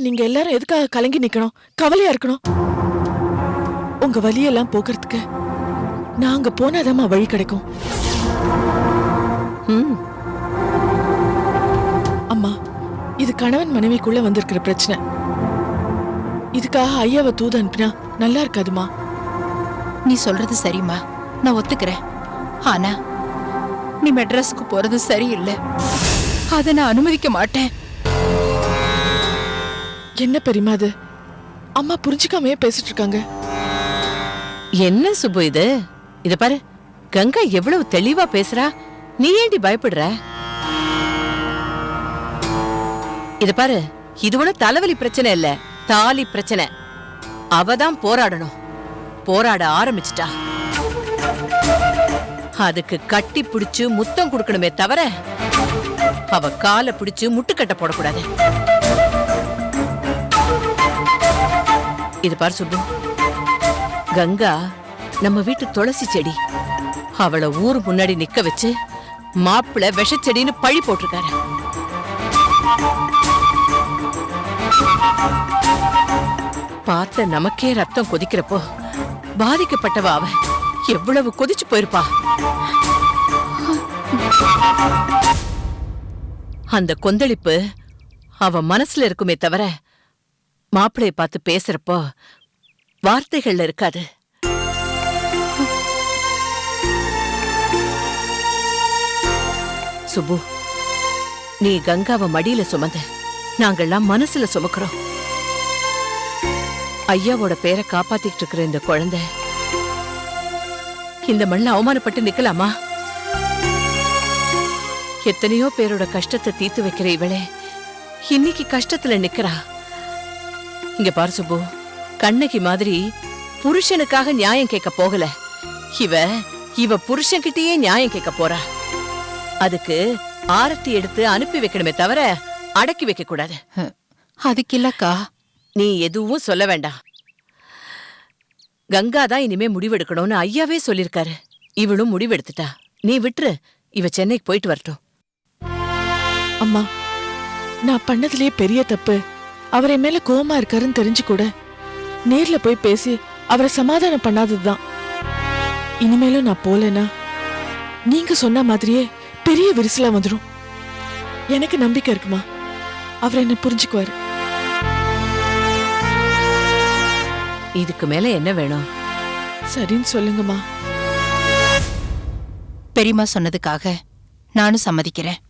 நீங்க எல்லாரும் எதுக்காக கலங்கி நிக்கணும், கவலையா இருக்கணும்? உங்க வலியெல்லாம் போக்குறதுக்கு நான் அங்க போனாதாம்மா வழி கிடைக்கும். அம்மா, இது கணவன் மனைவிக்குள்ள வந்திருக்கிற பிரச்சனை. இதுக்காக ஐயாவை தூது அனுப்பினா நல்லா இருக்காதுமா. நீ சொல்றது சரிம்மா, நான் ஒத்துக்கிறேன். ஆனா நீ மெட்ராஸுக்கு போறது சரியில்லை, அதை நான் அனுமதிக்க மாட்டேன். என்ன பெரியமா அது? அம்மா புரிஞ்சுக்காமையே பேசிட்டு இருக்காங்க. என்ன சுப்பு இது? இத பாரு, கங்கா எவ்வளவு தெளிவா பேசுறா. நீ ஏண்டி பயப்படுற? இத பாரு, இது ஒண்ணு தலைவலி பிரச்சனை இல்ல, தாலி பிரச்சனை. அவதான் போராடணும். போராட ஆரம்பிச்சிட்டா. அதுக்கு கட்டி பிடிச்சு முத்தம் கொடுக்கணுமே தவிர அவ காலை பிடிச்சு முட்டுக்கட்ட போடக்கூடாது. இது பாரு சுப்பு, கங்கா நம்ம வீட்டு துளசி செடி. அவளை ஊர் முன்னாடி நிக்க வச்சு மாப்பிள விஷச்செடின்னு பழி போட்டிருக்காரு. பார்த்த நமக்கே ரத்தம் கொதிக்கிறப்போ பாதிக்கப்பட்டவ அவ எவ்வளவு கொதிச்சு போயிருப்பா. அந்த கொந்தளிப்பு அவ மனசுல இருக்குமே தவிர மாப்பிளைய பார்த்து பேசுறப்போ வார்த்தைகள்ல இருக்காது. சுப்பு, நீ கங்காவை மடியில சுமந்த, நாங்கெல்லாம் மனசுல சுமக்கிறோம். ஐயாவோட பேரை காப்பாத்திட்டு இருக்கிற இந்த குழந்தை இந்த மண்ணில் அவமானப்பட்டு நிக்கலாமா? எத்தனையோ பேரோட கஷ்டத்தை தீர்த்து வைக்கிற இவளே இன்னைக்கு கஷ்டத்துல நிக்கிறா. இங்க பாரு சுப்பு, கண்ணகி மாதிரி புருஷனுக்காக நியாயம் கேட்க போகல. இவ புருஷன்கிட்டயே நியாயம் கேட்க போறா. அதுக்கு ஆரத்தி எடுத்து அனுப்பி வைக்கணுமே தவிர அடக்கி வைக்க கூடாது. அதுக்கு இல்லக்கா, நீ எதுவும் சொல்ல வேண்டாம். கங்கா தான் இனிமே முடிவெடுக்கணும்னு ஐயாவே சொல்லிருக்காரு. இவளும் முடிவெடுத்துட்டா. நீ விட்டுரு, இவ சென்னைக்கு போயிட்டு வரட்டும். அம்மா, நான் பண்ணதுலயே பெரிய தப்பு. அவரை மேல கோவமா இருக்காருன்னு தெரிஞ்சு கூட நேர்ல போய் பேசி அவரை சமாதானம் பண்ணாததுதான். இனிமேலும் நான் போலனா நீங்க சொன்ன மாதிரியே பெரிய விரிசலா வந்துடும். எனக்கு நம்பிக்கை இருக்குமா, அவர் என்ன புரிஞ்சுக்குவாரு. இதுக்கு மேல என்ன வேணும்? சரின்னு சொல்லுங்கம்மா. பெரியம்மா சொன்னதுக்காக நானும் சம்மதிக்கிறேன்.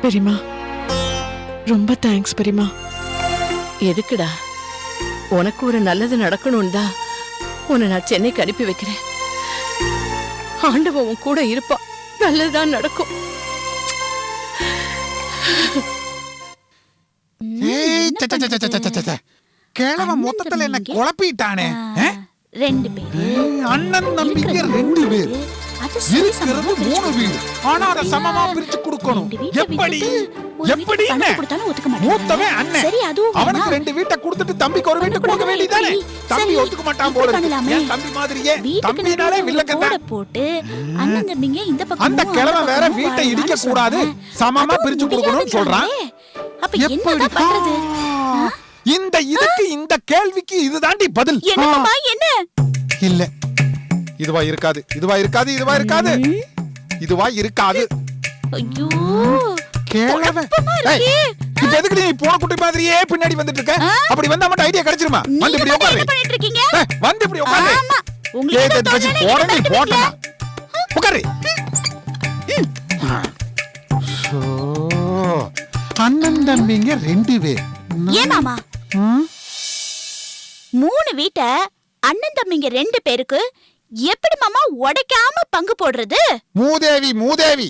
பெரியமா, ரொம்ப தேங்க்ஸ் பெரியமா. எதுக்குடா? உனக்கு ஒரு நல்லது நடக்கணும் தான் உன்னை நான் சென்னைக்கு அனுப்பி வைக்கிறேன். ஆண்டவன் உன் கூட இருப்பா, நல்லதுதான் நடக்கும். கிழவ மொத்தத்துல என்ன குழப்பிட்டானே. ரெண்டு பேரு அண்ணன் நம்பிக்கை 2 பேர் இருக்கிறது 3 வீடு. ஆனா அத சமமா பிரிச்சு கொடுக்கணும். எப்படி எப்படி மூத்தவன் அண்ணன், அவனுக்கு 2 வீட்டை கொடுத்துட்டு தம்பிக்கு ஒரு வீட்டை கொடுக்க வேண்டியதானே? தம்பி ஒத்துக்க மாட்டான் போல இருக்கு. என் தம்பி மாதிரியே தம்பினாலே வில்லக்கதான் போட்டு அண்ணன் தம்பிங்க இந்த பக்கம். அந்த கிழமை வேற வீட்டை இடிக்க கூடாது, சமமா பிரிச்சு கொடுக்கணும்னு சொல்றான். அப்ப என்ன பண்றது? இதுக்கு இந்த கேள்விக்கு இதுதாண்டி பதில். என்னம்மா என்ன? இல்ல, இதுவா இருக்காது, இதுவா இருக்காது, இதுவா இருக்காது, இதுவா இருக்காது. ஐயோ கேளவ. இப்ப எதுக்கு நீ போன குட்டி மாதிரியே பின்னாடி வந்துட்டு இருக்க? அப்படி வந்தா மட்டும் ஐடியா கிடைச்சிருமா? வந்து இப்படி உட்காரு. என்ன பண்ணிட்டு இருக்கீங்க? வந்து இப்படி உட்காரு. ஆமா, உங்களுக்கு தோணல போறனே போட்டா. உட்காரு. சோ அண்ணன் தம்பிங்க 2 பேர். ஏன் மாமா 3 வீட்டை அண்ணன் தம்பிங்க 2 பேருக்கு எப்படி மாமா உடைக்காம பங்கு போடுறது? மூதேவி மூதேவி,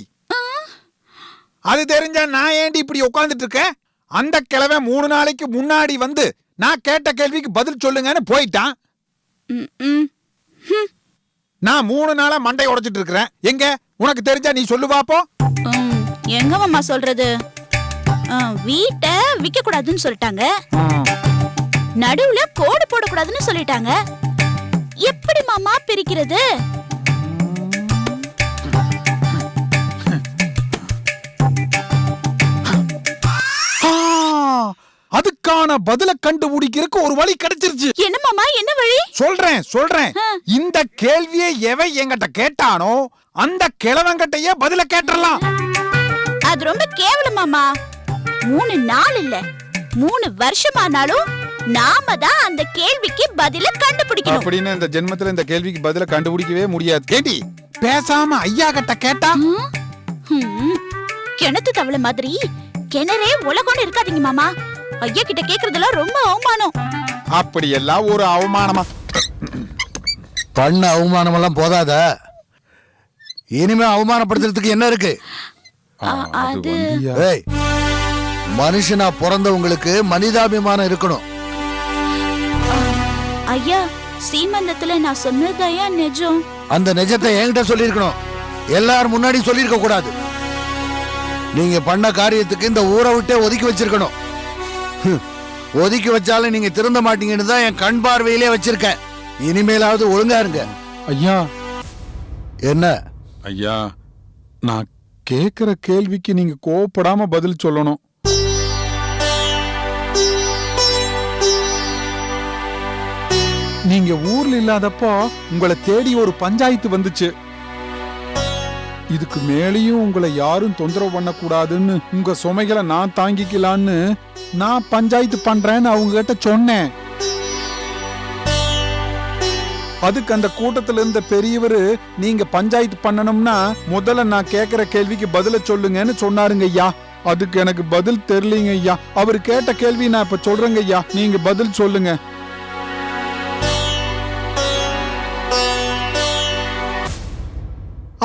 அது தெரிஞ்சா நான் ஏண்டி இப்படி உட்கார்ந்துட்டு இருக்கேன்? அந்த கிழமை 3 நாளைக்கு முன்னாடி வந்து நான் கேட்ட கேள்விக்கு பதில் சொல்லுங்கன்னு போயிட்டான். நான் 3 நாளா மண்டை உடைச்சிட்டு இருக்கிறேன். எங்க உனக்கு தெரிஞ்சா நீ சொல்லு பாப்போம். எங்க மாமா சொல்றது? வீட்டை விக்க கூடாதுன்னு சொல்லிட்டாங்க, நடுவுல கோடு போடக்கூடாதுன்னு சொல்லிட்டாங்க. எப்படி மாமா பிரிக்கிறது? அதுக்கான பதில கண்டுபிடிக்கிறதுக்கு ஒரு வழி கிடைச்சிருச்சு. என்ன மாமா, என்ன வழி? சொல்றேன். இந்த கேள்வியை எவன் என்கிட்ட கேட்டானோ அந்த கிழவங்கிட்டயே பதில கேட்டறலாம். அது ரொம்ப கேவலம் மாமா. 3 நாள் இல்ல, 3 வருஷமானாலும் நாம தான் அந்த கேள்விக்கு பதில கண்டுபிடிக்கணும். அப்படின்னு இந்த ஜென்மத்துல இந்த கேள்விக்கு பதில கண்டுபிடிக்கவே முடியாது. கேட்டி பேசாம ஐயா கிட்ட கேட்டா? கிணத்து தவளை மாதிரி கிணறே உலகம்னு இருக்காதீங்க மாமா. ஐயா கிட்ட கேக்குறதெல்லாம் ரொம்ப அவமானம். அப்படி எல்லாம் ஒரு அவமானமா? பண்ண அவமானம் எல்லாம் போதாத, இனிமே அவமானப்படுத்துறதுக்கு என்ன இருக்கு? அது ஏய், மனுஷனா பிறந்தவங்களுக்கு மனிதாபிமானம் இருக்கணும். ஐயா, சீமந்தத்துல நான் சொன்னதையா நிஜம்? அந்த நிஜத்தை என்கிட்ட சொல்லிருக்கணும், எல்லாரும் முன்னாடி சொல்லிருக்க கூடாது. நீங்க பண்ண காரியத்துக்கு இந்த ஊரை விட்டே ஒதுக்கி வச்சிருக்கணும். ஒதுக்கி வச்சாலும் நீங்க திருந்த மாட்டீங்கன்னு தான் என் கண் பார்வையிலே வச்சிருக்கேன். இனிமேலாவது ஒழுங்கா இருங்க. ஐயா. என்ன ஐயா, நான் கேக்குற கேள்விக்கு நீங்க கோவப்படாம பதில் சொல்லணும். நீங்க ஊர்ல இல்லாதப்போ உங்களை தேடி ஒரு பஞ்சாயத்து வந்துச்சு. இதுக்கு மேலேயும் உங்களை யாரும் தொந்தரவு பண்ண கூடாதுன்னு, உங்க சுமைகளை நான் தாங்கிக்கலான்னு நான் பஞ்சாயத்து பண்றேன்னு அவங்க கிட்ட சொன்னேன். அதுக்கு அந்த கூட்டத்துல இருந்த பெரியவரு, நீங்க பஞ்சாயத்து பண்ணணும்னா முதல்ல நான் கேக்குற கேள்விக்கு பதில சொல்லுங்கன்னு சொன்னாருங்க ஐயா. அதுக்கு எனக்கு பதில் தெரியலீங்க ஐயா. அவர் கேட்ட கேள்வி நான் இப்ப சொல்றேங்க ஐயா, நீங்க பதில் சொல்லுங்க.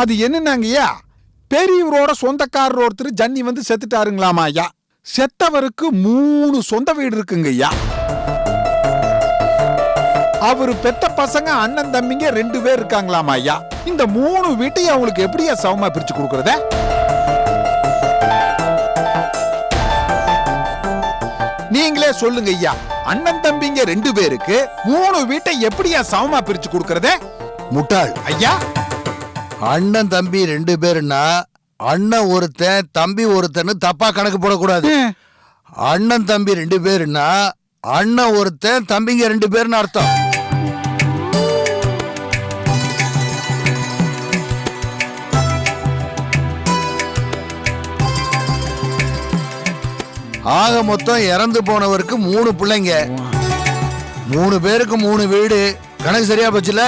அது என்னன்னாங்கய்யா, பெரியவரோட சொந்தக்காரர் ஒருத்தர் ஜன்னி வந்து செத்துட்டாருங்களாமா ஐயா. செத்தவருக்கு 3 சொந்த வீடு இருக்குங்க ஐயா. அவரு பெத்த பசங்க அண்ணன் தம்பிங்க 2 பேர் இருக்காங்களாமா ஐயா. இந்த 3 வீட்டையும் அவங்களுக்கு எப்படியா சமமா பிரிச்சு கொடுக்கறத? நீங்களே சொல்லுங்க ஐயா. அண்ணன் தம்பிங்க 2 பேருக்கு 3 வீட்டை எப்படியா சமமா பிரிச்சு கொடுக்கறத? முட்டாள் ஐயா, அண்ணன் தம்பி 2 பேருன்னா அண்ணன் ஒருத்தன் தம்பி ஒருத்தன்னு தப்பா கணக்கு போடக்கூடாது. அண்ணன் தம்பி 2 பேருன்னா அண்ணன் ஒருத்தன் தம்பிங்க 2 பேருன்னு அர்த்தம். ஆக மொத்தம் இறந்து போனவருக்கு 3 பிள்ளைங்க, 3 பேருக்கு 3 வீடு. கணக்கு சரியா போச்சுல?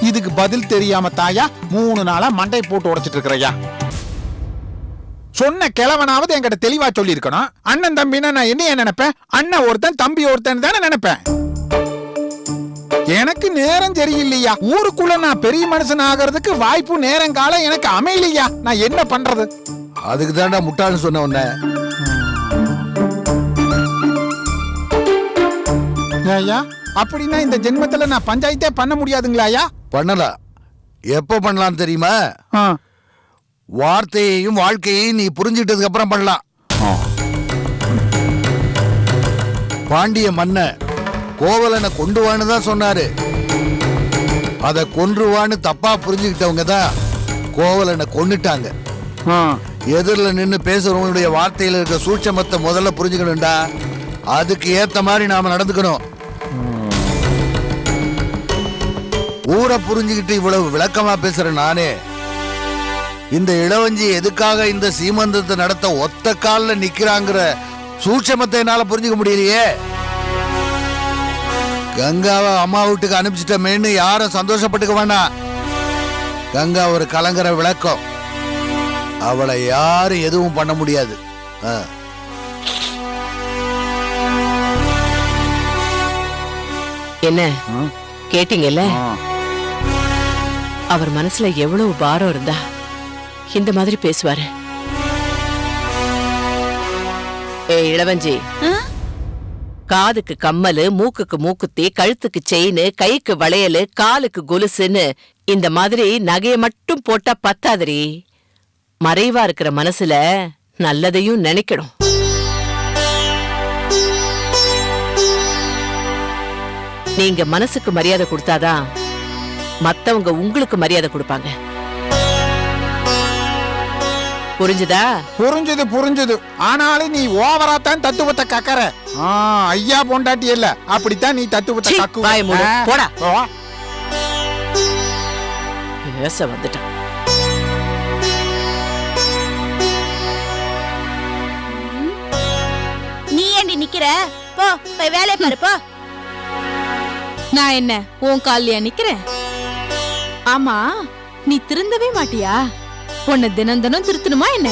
இதுக்கு பதில் தெரியாம தாயா 3 நாளா மண்டை போட்டு உடைச்சிட்டு இருக்கிறையா. சொன்ன கிழவனாவது என்கிட்ட தெளிவா சொல்லி இருக்கணும். அண்ணன் தம்பின்னா நான் என்ன நினைப்பேன்? அண்ணன் ஒருத்தன் தம்பி ஒருத்தன் தானே நினைப்பேன். எனக்கு நேரம் சரியில்லையா. ஊருக்குள்ள நான் பெரிய மனுஷன் ஆகிறதுக்கு வாய்ப்பு நேரம் காலம் எனக்கு அமையலையா. நான் என்ன பண்றது? அதுக்கு தாண்டா முட்டாள்னு சொன்ன உன்ன. ஐயா, அப்படின்னா இந்த ஜென்மத்துல நான் பஞ்சாயத்தே பண்ண முடியாதுங்களாயா? பண்ணலாம். எப்ப பண்ணலாம் தெரியுமா? வார்த்தையையும் வாழ்க்கையையும் நீ புரிஞ்சிட்டதுக்கு அப்புறம் பண்ணலாம். பாண்டிய மன்னர் கோவலனை கொண்டு வான்னு தான் சொன்னாரு. அதை கொன்றுவான்னு தப்பா புரிஞ்சுக்கிட்டவங்க தான் கோவலனை கொன்னுட்டாங்க. எதிரில் நின்று பேசுறவங்களுடைய வார்த்தையில இருக்க சூட்சமத்தை முதல்ல புரிஞ்சுக்கணும்டா. அதுக்கு ஏத்த மாதிரி நாம நடந்துக்கணும். ஊரை புரிஞ்சுக்கிட்டு இவ்வளவு விளக்கமா பேசுற நானே இந்த இளவஞ்சி எதுக்காக இந்த சீமந்தத்தை நடத்த ஒத்த காலில் நிக்கிறாங்கிற சூட்சமத்தை என்னால புரிஞ்சுக்க முடியலையே. கங்காவை அம்மா வீட்டுக்கு அனுப்பிச்சிட்டமேன்னு யாரும் சந்தோஷப்பட்டுக்க வேண்டாம். கங்கா ஒரு கலங்கர விளக்கம். அவளை யாரும் எதுவும் பண்ண முடியாது. என்ன கேட்டீங்கல்ல? அவர் மனசுல எவ்வளவு பாரம் இருந்தா இந்த மாதிரி பேசுவாரு. ஏய் இளவஞ்சி, காதுக்கு கம்மலு, மூக்குக்கு மூக்குத்தி, கழுத்துக்கு செயின், கைக்கு வளையலு, காலுக்கு கொலுசுன்னு இந்த மாதிரி நகைய மட்டும் போட்டா பத்தாதரி. மறைவா இருக்கிற மனசுல நல்லதையும் நினைக்கணும். நீங்க மனசுக்கு மரியாதை கொடுத்தாதான் மத்தவங்க உங்களுக்கு மரியாதை கொடுப்பாங்க. புரிஞ்சுதா? புரிஞ்சுது. ஆனாலும் நீ ஓவரா தான் தத்துவத்தை கக்கற. ஐயா பொண்டாட்டி இல்ல, அப்படித்தான் நீ தத்துவத்தை சீ, கக்கு. வாயை மூடு. போடா. போ. பேச வந்துட்டான். நீ ஏண்டி நிக்கிற? போ போய் வேலைய பாரு போ. நான் என்ன உன் காலியா நிக்கிறேன்? ஆமா, நீ திருந்தவே மாட்டியா? உன்னை தினம் தினம் திருத்தணுமா என்ன?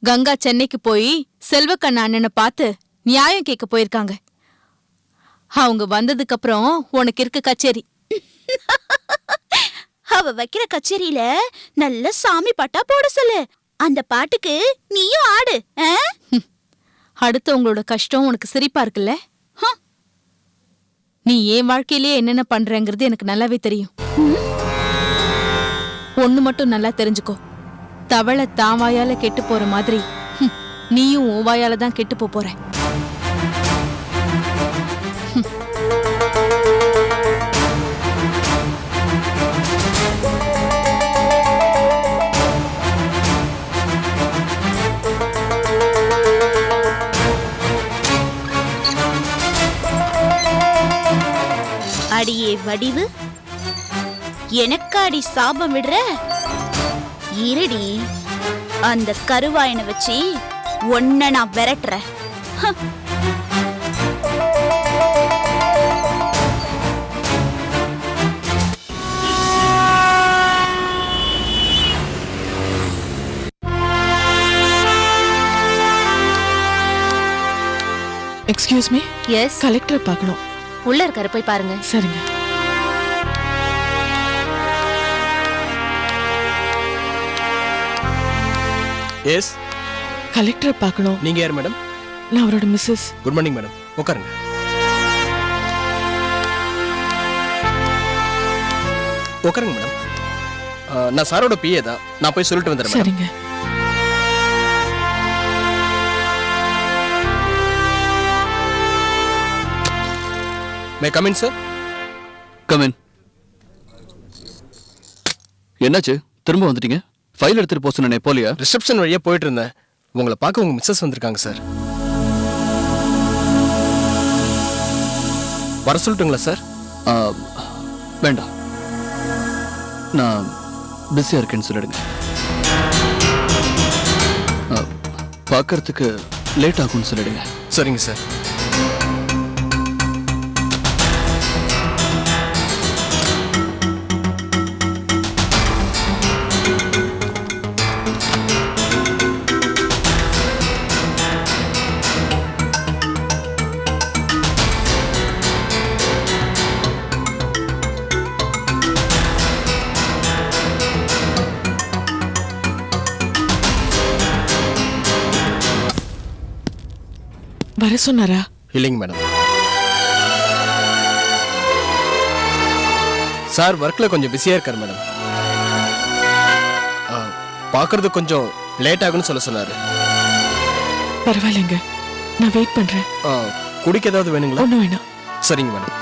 கங்கா சென்னைக்கு போய் செல்வக்கண்ண அண்ணனை பார்த்து நியாயம் கேட்க போயிருக்காங்க. அவங்க வந்ததுக்கு அப்புறம் உனக்கு இருக்க கச்சேரி. அவ வைக்கிற கச்சேரியில நல்ல சாமி பாட்டா போட சொல்லு. அந்த பாட்டுக்கு நீயும் ஆடு. அடுத்தவங்களோட கஷ்டம் உனக்கு சிரிப்பா இருக்குல்ல? நீ என் வாழ்க்கையிலேயே என்னென்ன பண்றங்கிறது எனக்கு நல்லாவே தெரியும். ஒண்ணு மட்டும் நல்லா தெரிஞ்சுக்கோ, தவளை தான் வாயால கெட்டு போற மாதிரி நீயும் உன் வாயால தான் கெட்டு போற. அடியே வடிவு, எனக்காடி சாபம் விடுற? இருடி, அந்த கருவாயனை வச்சு ஒன்ன நான் விரட்டுறேன். எக்ஸ்கியூஸ் மீ, எஸ், கலெக்டர் பார்க்கணும். உள்ள இருக்காரு, போய் பாருங்க. சரிங்க. எஸ், கலெக்டர் பார்க்கணும். நீங்க யார் மேடம்? நான் அவரோட மிஸ்ஸஸ். குட் மார்னிங் மேடம், உட்காருங்க. உட்காருங்க மேடம். நான் சாரோட பிஏ தான், நான் போய் சொல்லிட்டு வந்துடுறேன் மேடம். சரிங்க. May come in sir? Come in. என்னாச்சு, திரும்ப வந்துட்டீங்க? ஃபைல் எடுத்துட்டு போக சொன்னேனே, போலியா? ரிசப்ஷன் வழியா போயிட்டு இருந்தேன், உங்களை பார்க்க உங்க மிஸ்ஸஸ் வந்திருக்காங்க சார். வர சொல்லட்டுங்களா சார்? வேண்டாம், நான் பிஸியா இருக்கேன்னு சொல்லிடுங்க. பார்க்கறதுக்கு லேட் ஆகும்னு சொல்லிடுங்க. சரிங்க சார். வர சொன்னாரா? இல்லைங்க மேடம். சார் ஒர்க்ல கொஞ்சம் பிஸியா இருக்காரு மேடம். பார்க்கறது கொஞ்சம் லேட் ஆகும்னு சொன்னாரு. பரவாயில்லைங்க, நான் வெயிட் பண்றேன். குடிக்க ஏதாவது வேணுங்களா? ஒன்றும் வேணாம். சரிங்க மேடம்.